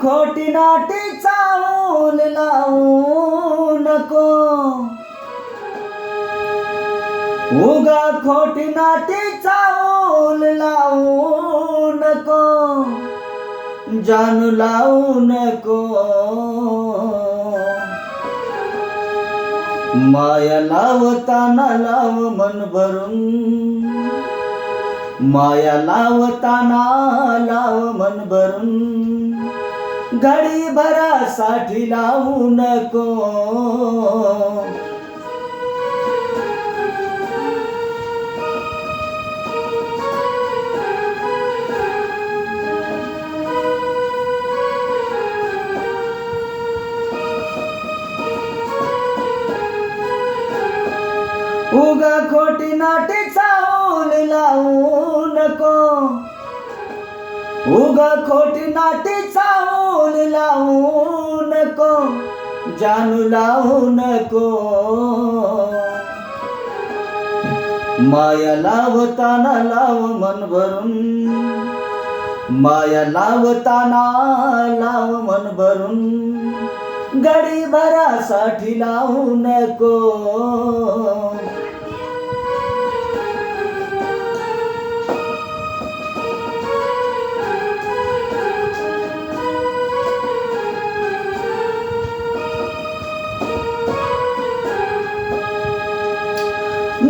खोटी नाटी चाहूल लावू नको, उगा खोटी नाटी चाहूल लावू नको, जानू लावू नको. माया लावताना लाव मन भरून, माया लावताना लाव मन भरून, घडी भरासाठी लावू नको. उगा खोटी नाटी चाहूल लावू नको, उगा खोटी नाटी चाहूल लावू नको, जानू लावू नको. माया लावताना लाव मन भरून, माया लावताना लाव मन भरून, घडी भरासाठी लावू नको.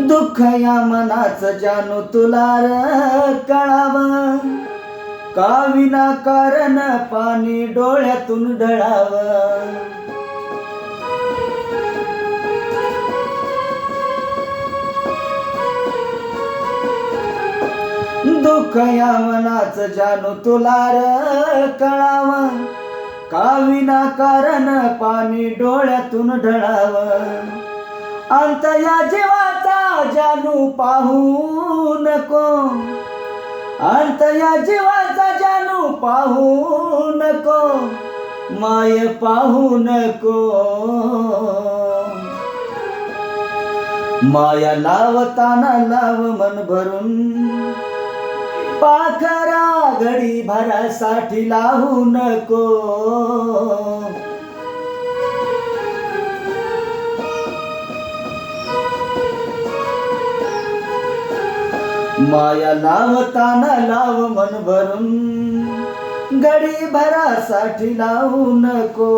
दुःख या मनाचं जानू तुला कळावं, का विनाकारण पाणी डोळ्यातून ढळावं. दुःख या मनाचं जानू तुला कळावं, का विनाकारण पाणी डोळ्यातून ढळावं. अंत या जीवाचा जानू पाहू नको, अंत या जीवाचा जानू पाहू नको, माय पाहू नको. माया लावताना लाव मन भरून, पाखरा घडी भरासाठी लावू नको. माया लावताना लाव मन भरून, घडी भरासाठी लावू नको.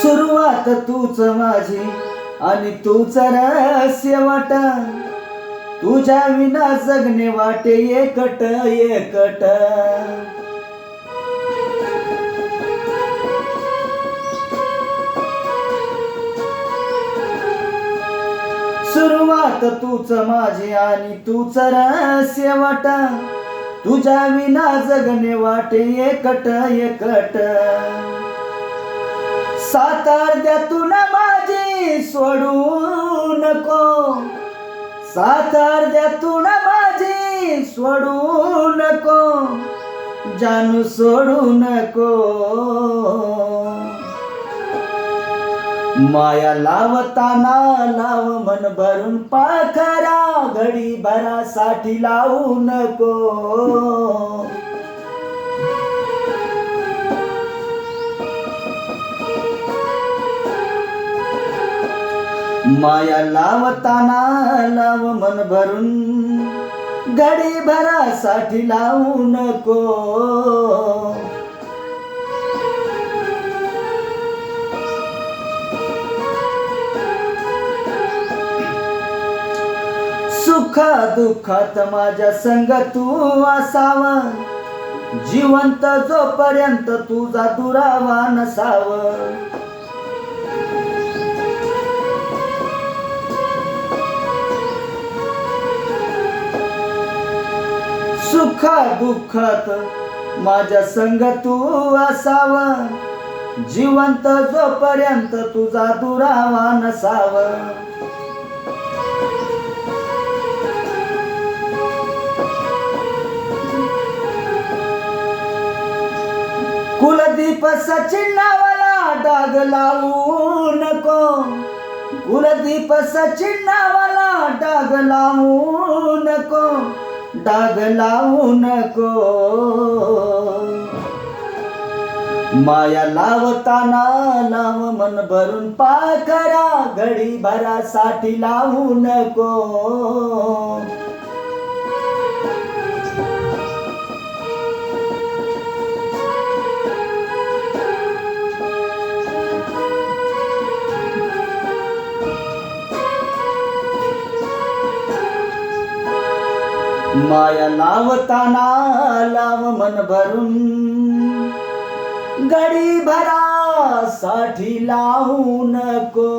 सुरुवात तूच माझी आणि तूच रहस्य वाट, तुझ्या विना जगणे वाटे एकट एकट. सुरुवात तूच माझी आणि तूच रहस्य वाट, तुझ्या विना जगणे वाटे एकट एकट. सात अर्ध्यातून माझी सोडू नको, सात अर्ध्यातून माझी सोडू नको, जानू सोडू नको. माया लावताना लाव मन भरून, पाखरा घडी भरासाठी लावू नको. माया लावताना लाव मन भरून, घडी भरासाठी लावू नको. सुखा दुःखात माझ्या संग तू असावा, जिवंत जोपर्यंत तुझा दुरावा नसावा. सुखा दुःखात माझ्या संग तू असावा, जिवंत जोपर्यंत तुझा दुरावा नसावा. कुलदीप सचिन नावाला डाग लावू नको, कुलदीप सचिन नावाला डाग लावू नको, डाग लावू नको. माया लावताना लाव मन भरून पाखरा, घडी भरासाठी लावू नको. माया लावताना लाव मन भरून, घडी भरासाठी लावू नको.